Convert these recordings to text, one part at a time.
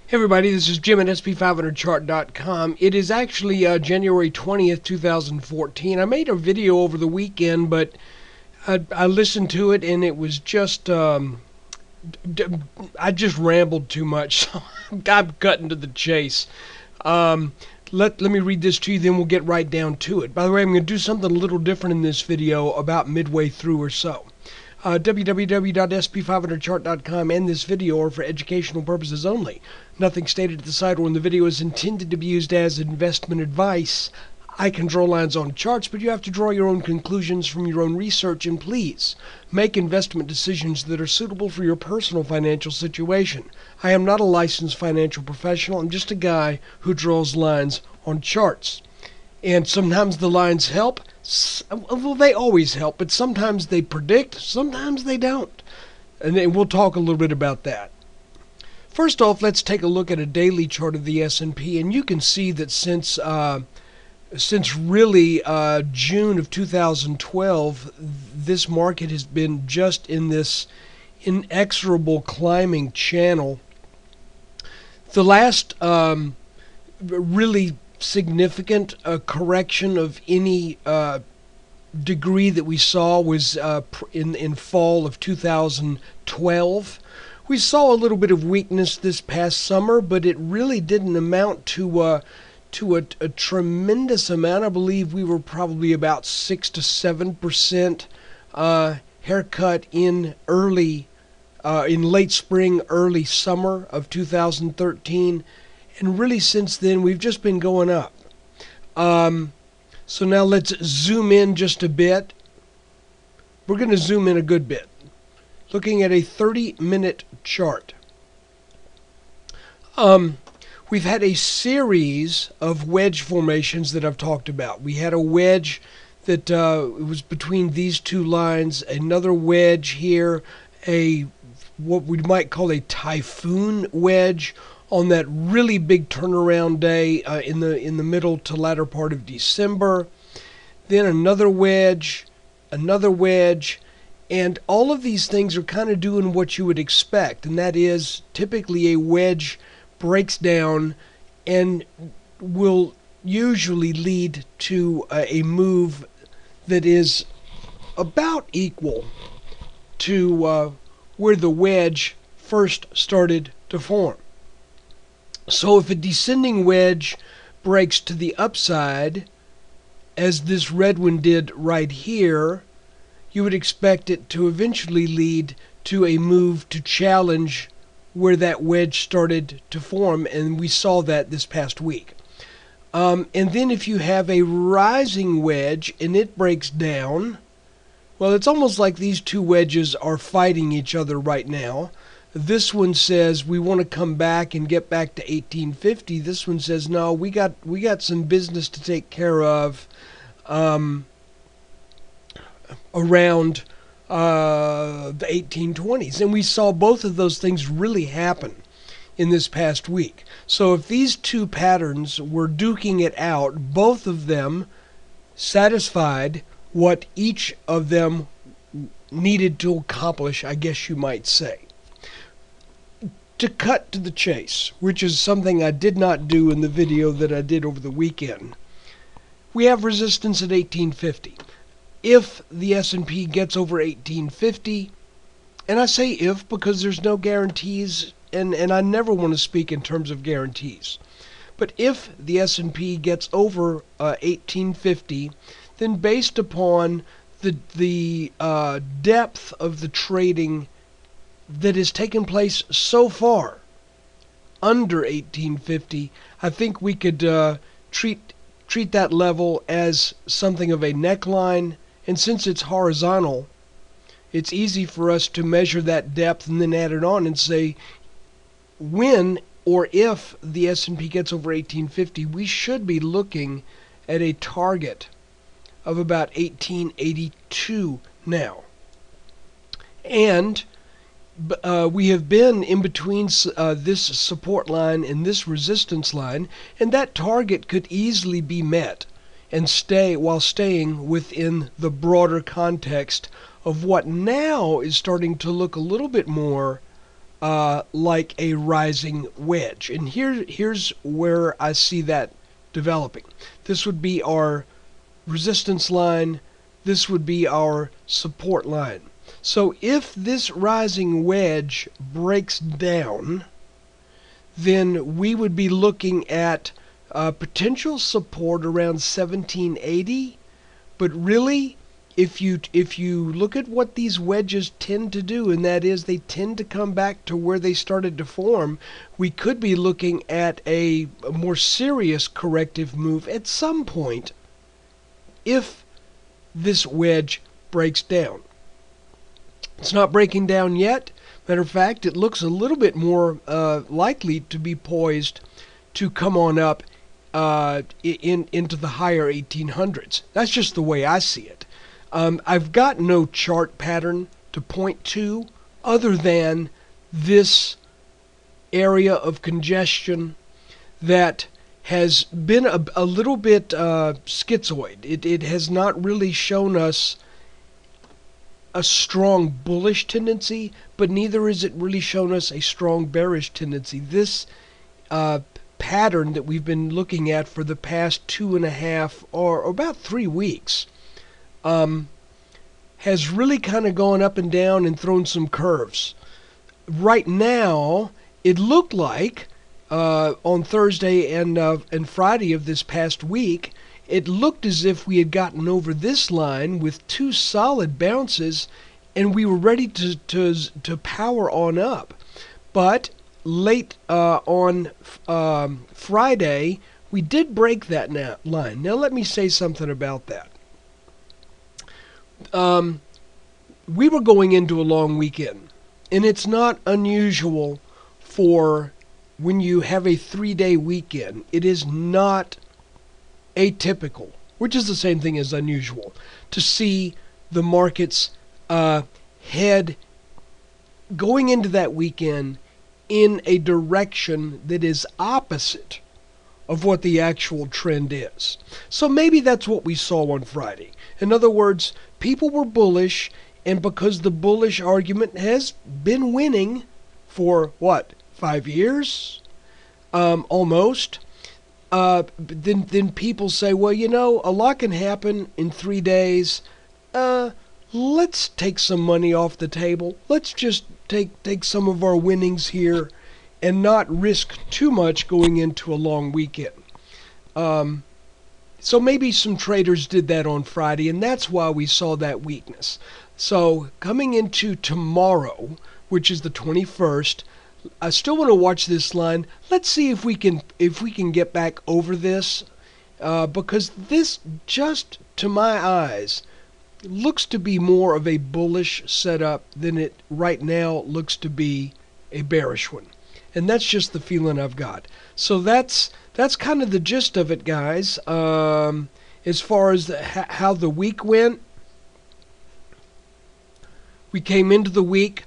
Hey everybody, this is Jim at SP500chart.com. It is actually January 20th, 2014. I made a video over the weekend, but I listened to it and it was just, I just rambled too much, so I'm cutting to the chase. Let me read this to you, then we'll get right down to it. By the way, I'm going to do something a little different in this video about midway through or so. www.sp500chart.com and this video are for educational purposes only. Nothing stated at the side or in the video is intended to be used as investment advice. I can draw lines on charts, but you have to draw your own conclusions from your own research, and please make investment decisions that are suitable for your personal financial situation. I am not a licensed financial professional. I'm just a guy who draws lines on charts. And sometimes the lines help. Well, they always help, but sometimes they predict, sometimes they don't. And then we'll talk a little bit about that. First off, let's take a look at a daily chart of the S&P, and you can see that since really June of 2012, this market has been just in this inexorable climbing channel. The last really significant correction of any degree that we saw was in fall of 2012. We saw a little bit of weakness this past summer, but it really didn't amount to a tremendous amount. I believe we were probably about 6 to 7% haircut in late spring, early summer of 2013. And really since then, we've just been going up. So now let's zoom in just a bit. We're going to zoom in a good bit. Looking at a 30-minute chart. We've had a series of wedge formations that I've talked about. We had a wedge that was between these two lines, another wedge here, what we might call a typhoon wedge on that really big turnaround day in the middle to latter part of December. Then another wedge, and all of these things are kind of doing what you would expect, and that is typically a wedge breaks down and will usually lead to a move that is about equal to where the wedge first started to form. So if a descending wedge breaks to the upside, as this red one did right here, you would expect it to eventually lead to a move to challenge where that wedge started to form, and we saw that this past week. And then if you have a rising wedge and it breaks down, well, it's almost like these two wedges are fighting each other right now. This one says we want to come back and get back to 1850. This one says no, we got some business to take care of around the 1820s, and we saw both of those things really happen in this past week. So if these two patterns were duking it out, both of them satisfied what each of them needed to accomplish, I guess you might say. To cut to the chase, which is something I did not do in the video that I did over the weekend, we have resistance at 1850. If the S&P gets over 1850, and I say if because there's no guarantees, and I never want to speak in terms of guarantees, but if the S&P gets over 1850, then based upon the depth of the trading that has taken place so far under 1850, I think we could treat that level as something of a neckline. And since it's horizontal, it's easy for us to measure that depth and then add it on and say when or if the S&P gets over 1850, we should be looking at a target of about 1882 now. And we have been in between this support line and this resistance line, and that target could easily be met and while staying within the broader context of what now is starting to look a little bit more like a rising wedge. And here's where I see that developing. This would be our resistance line. This would be our support line. So if this rising wedge breaks down, then we would be looking at potential support around 1780. But really, if you look at what these wedges tend to do, and that is they tend to come back to where they started to form, we could be looking at a more serious corrective move at some point if this wedge breaks down. It's not breaking down yet. Matter of fact, it looks a little bit more likely to be poised to come on up into the higher 1800s. That's just the way I see it. I've got no chart pattern to point to other than this area of congestion that has been a little bit schizoid. It has not really shown us a strong bullish tendency, but neither has it really shown us a strong bearish tendency. This pattern that we've been looking at for the past 2.5 or about 3 weeks has really kind of gone up and down and thrown some curves. Right now, it looked like on Thursday and Friday of this past week, it looked as if we had gotten over this line with 2 solid bounces, and we were ready to power on up. But late on Friday, we did break that line. Now let me say something about that. We were going into a long weekend, and it's not unusual for when you have a 3-day weekend. It is not atypical, which is the same thing as unusual, to see the markets head going into that weekend in a direction that is opposite of what the actual trend is. So maybe that's what we saw on Friday. In other words, people were bullish, and because the bullish argument has been winning for, 5 years? Almost. Then people say, well, a lot can happen in 3 days. Let's take some money off the table. Let's just take some of our winnings here and not risk too much going into a long weekend. So maybe some traders did that on Friday, and that's why we saw that weakness. So coming into tomorrow, which is the 21st, I still want to watch this line. Let's see if we can get back over this, because this, just to my eyes, looks to be more of a bullish setup than it right now looks to be a bearish one. And that's just the feeling I've got. So that's kind of the gist of it, guys. As far as how the week went, we came into the week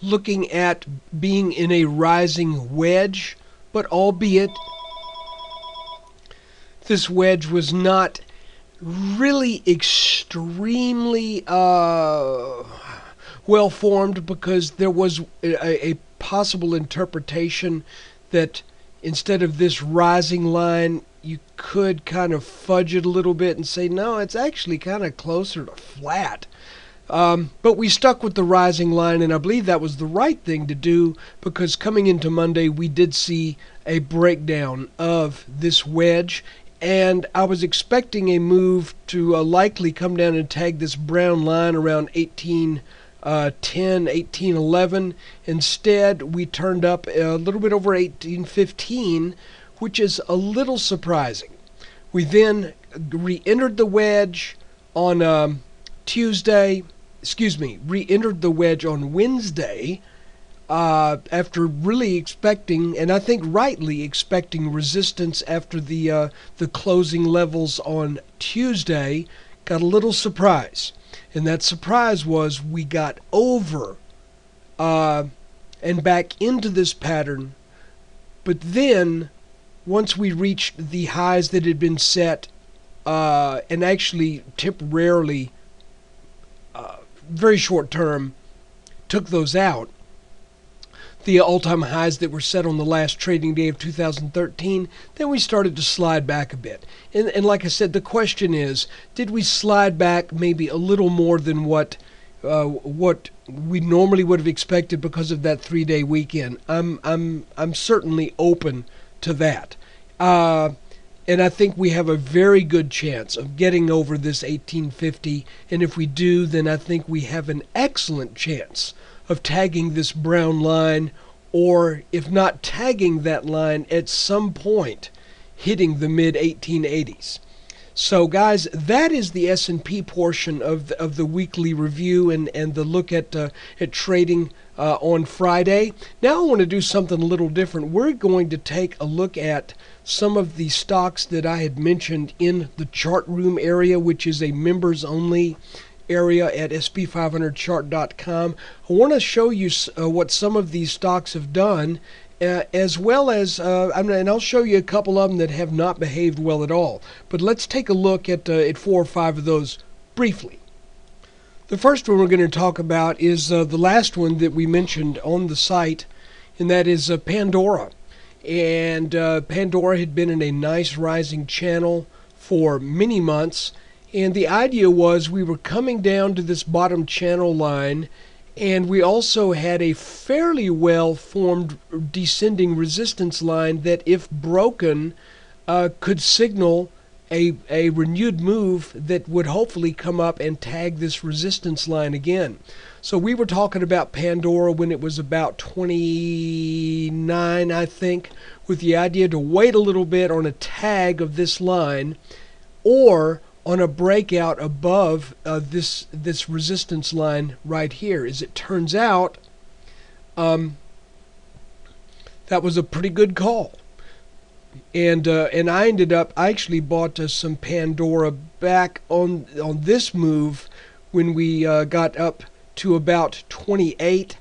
looking at being in a rising wedge, but albeit this wedge was not really extremely well formed, because there was a possible interpretation that instead of this rising line, you could kind of fudge it a little bit and say, no, it's actually kind of closer to flat. But we stuck with the rising line, and I believe that was the right thing to do, because coming into Monday, we did see a breakdown of this wedge, and I was expecting a move to likely come down and tag this brown line around 1810, 1811. Instead, we turned up a little bit over 1815, which is a little surprising. We then re-entered the wedge on re-entered the wedge on Wednesday, after really expecting, and I think rightly expecting, resistance after the closing levels on Tuesday. Got a little surprise, and that surprise was we got over and back into this pattern, but then once we reached the highs that had been set, and actually temporarily, very short term, took those out, the all-time highs that were set on the last trading day of 2013, then we started to slide back a bit. And like I said, the question is, did we slide back maybe a little more than what we normally would have expected because of that 3-day weekend? I'm certainly open to that. And I think we have a very good chance of getting over this 1850. And if we do, then I think we have an excellent chance of tagging this brown line, or if not tagging that line, at some point hitting the mid-1880s. So guys, that is the S&P portion of the weekly review and the look at trading on Friday. Now I want to do something a little different. We're going to take a look at some of the stocks that I had mentioned in the chart room area, which is a members only area at sp500chart.com. I want to show you what some of these stocks have done, as well as, and I'll show you a couple of them that have not behaved well at all. But let's take a look at 4 or 5 of those briefly. The first one we're going to talk about is the last one that we mentioned on the site, and that is Pandora. And Pandora had been in a nice rising channel for many months. And the idea was we were coming down to this bottom channel line, and we also had a fairly well-formed descending resistance line that, if broken, could signal a renewed move that would hopefully come up and tag this resistance line again. So we were talking about Pandora when it was about 29, I think, with the idea to wait a little bit on a tag of this line, or on a breakout above this resistance line right here. As it turns out, that was a pretty good call. And I actually bought some Pandora back on this move when we got up to about 28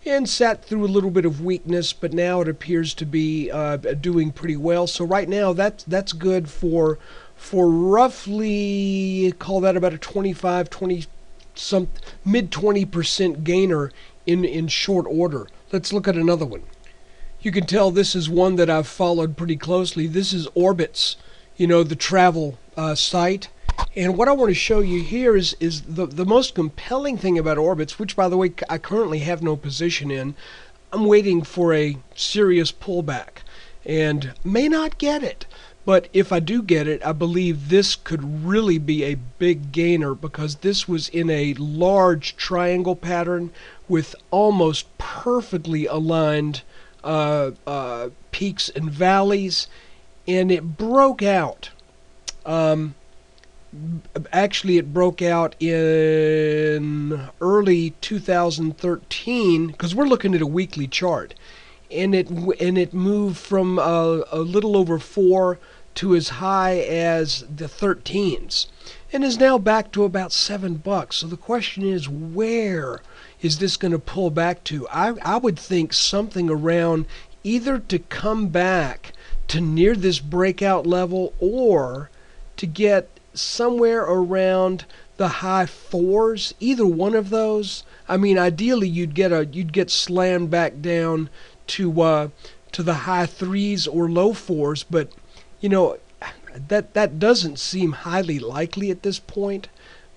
and sat through a little bit of weakness, but now it appears to be doing pretty well. So right now that's good for roughly, call that about a 25, 20 some mid 20% gainer in short order. Let's look at another one. You can tell this is one that I've followed pretty closely. This is Orbitz, the travel site. And what I want to show you here is the most compelling thing about Orbitz, which, by the way, I currently have no position in. I'm waiting for a serious pullback and may not get it. But if I do get it, I believe this could really be a big gainer, because this was in a large triangle pattern with almost perfectly aligned peaks and valleys, and it broke out. Actually, it broke out in early 2013, because we're looking at a weekly chart, and it moved from a little over 4 to as high as the 13s, and is now back to about $7. So the question is, where is this going to pull back to? I would think something around either to come back to near this breakout level, or to get somewhere around the high 4s. Either one of those. I mean, ideally you'd get slammed back down to the high 3s or low 4s, but that doesn't seem highly likely at this point.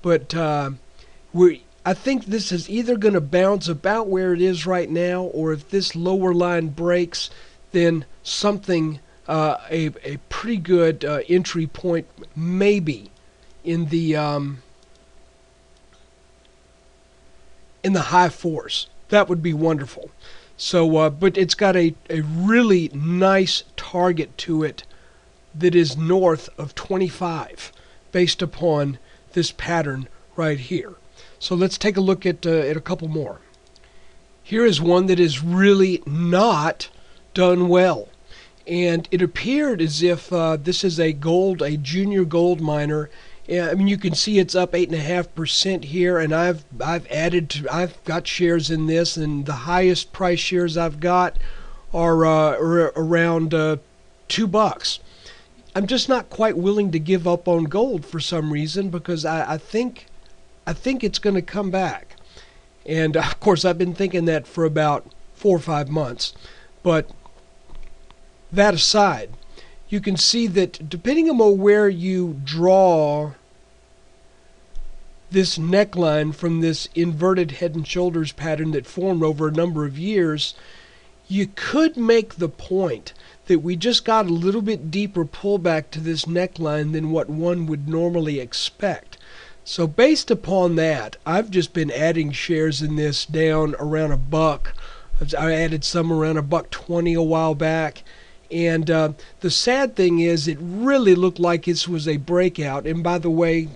But I think this is either going to bounce about where it is right now, or if this lower line breaks, then something, a pretty good entry point, maybe in the high 4s. That would be wonderful. So, but it's got a really nice target to it that is north of 25, based upon this pattern right here. So let's take a look at a couple more. Here is one that is really not done well, and it appeared as if this is a junior gold miner. I mean, you can see it's up 8.5% here, and I've got shares in this, and the highest price shares I've got are around $2. I'm just not quite willing to give up on gold for some reason, because I think it's going to come back. And of course, I've been thinking that for about 4 or 5 months. But that aside, you can see that depending on where you draw this neckline from this inverted head and shoulders pattern that formed over a number of years, you could make the point that we just got a little bit deeper pullback to this neckline than what one would normally expect. So based upon that, I've just been adding shares in this down around $1. I added some around $1.20 a while back. And the sad thing is, it really looked like this was a breakout. And by the way,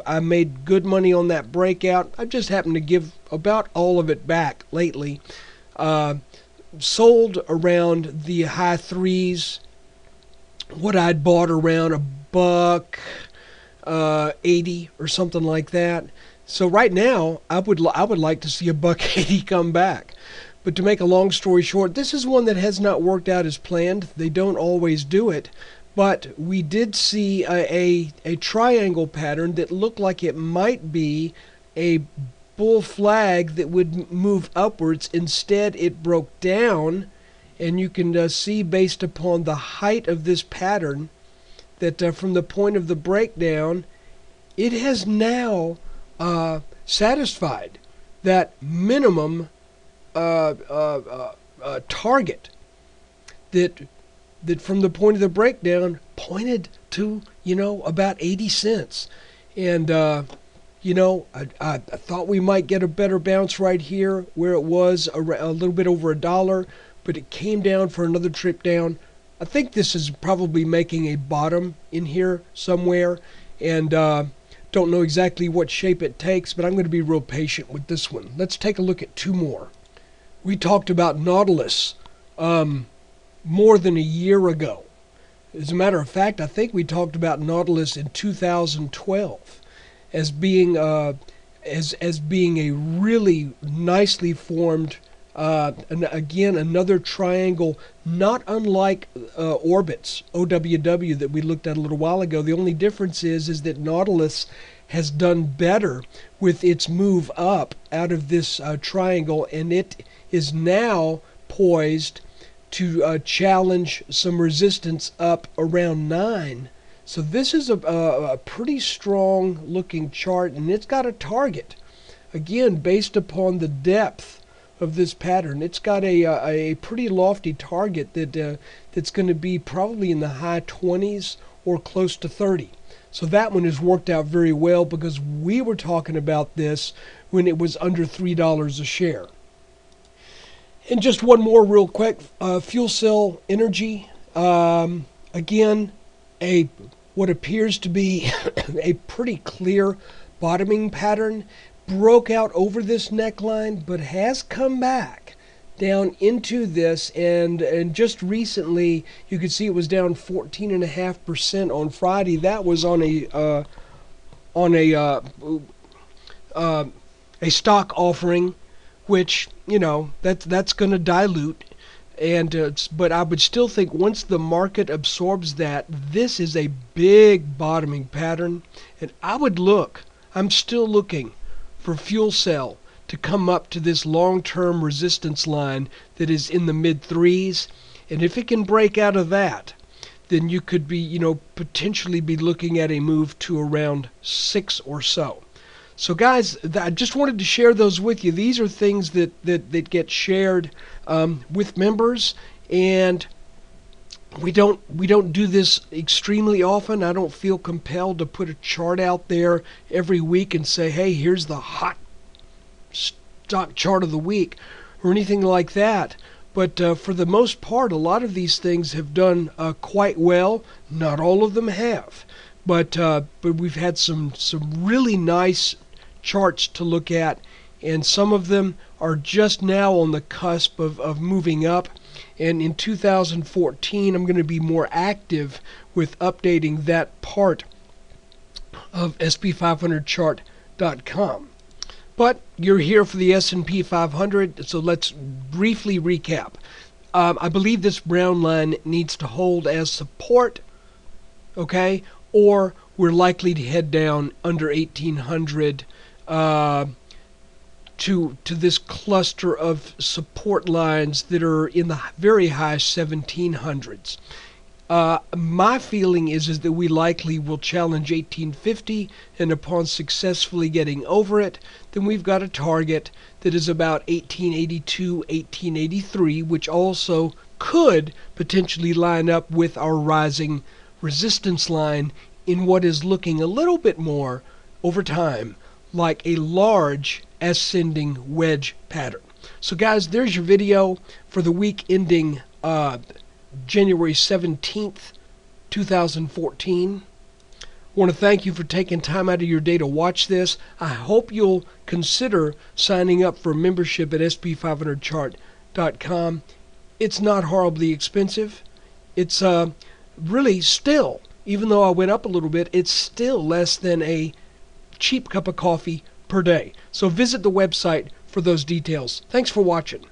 I made good money on that breakout. I just happened to give about all of it back lately. Sold around the high threes. What I'd bought around $1.80 or something like that. So right now, I would like to see $1.80 come back. But to make a long story short, this is one that has not worked out as planned. They don't always do it. But we did see a triangle pattern that looked like it might be a bull flag that would move upwards. Instead, it broke down. And you can see, based upon the height of this pattern, that from the point of the breakdown, it has now satisfied that minimum target that from the point of the breakdown pointed to about 80 cents. And I thought we might get a better bounce right here where it was a little bit over $1, but it came down for another trip down. I think this is probably making a bottom in here somewhere, and don't know exactly what shape it takes, but I'm going to be real patient with this one. Let's take a look at two more. We talked about Nautilus more than a year ago. As a matter of fact, I think we talked about Nautilus in 2012 as being as being a really nicely formed, and again, another triangle, not unlike Orbit's OWW that we looked at a little while ago. The only difference is that Nautilus has done better with its move up out of this triangle, and it is now poised to challenge some resistance up around 9. So this is a pretty strong looking chart, and it's got a target. Again, based upon the depth of this pattern, it's got a pretty lofty target that's going to be probably in the high 20s or close to 30. So that one has worked out very well, because we were talking about this when it was under $3 a share. And just one more real quick, Fuel Cell Energy, again, what appears to be a pretty clear bottoming pattern, broke out over this neckline, but has come back down into this, and just recently you could see it was down 14.5% on Friday. That was on a stock offering, which that's going to dilute, and but I would still think once the market absorbs that, this is a big bottoming pattern, and I'm still looking for Fuel Cell to come up to this long-term resistance line that is in the mid-3s, and if it can break out of that, then you could be potentially be looking at a move to around 6 or so. So guys, I just wanted to share those with you. These are things that get shared with members, and we don't do this extremely often. I don't feel compelled to put a chart out there every week and say, hey, here's the hot stock chart of the week or anything like that. But for the most part, a lot of these things have done quite well. Not all of them have, but we've had some really nice charts to look at, and some of them are just now on the cusp of moving up. And in 2014, I'm going to be more active with updating that part of SP500chart.com. But you're here for the S&P 500, so let's briefly recap. I believe this brown line needs to hold as support, okay, or we're likely to head down under 1800 to this cluster of support lines that are in the very high 1700s. My feeling is that we likely will challenge 1850, and upon successfully getting over it, then we've got a target that is about 1882, 1883, which also could potentially line up with our rising resistance line in what is looking a little bit more over time like a large ascending wedge pattern. So guys, there's your video for the week ending January 17th, 2014. I want to thank you for taking time out of your day to watch this. I hope you'll consider signing up for a membership at sp500chart.com. It's not horribly expensive. It's really still, even though I went up a little bit, it's still less than a cheap cup of coffee per day. So visit the website for those details. Thanks for watching.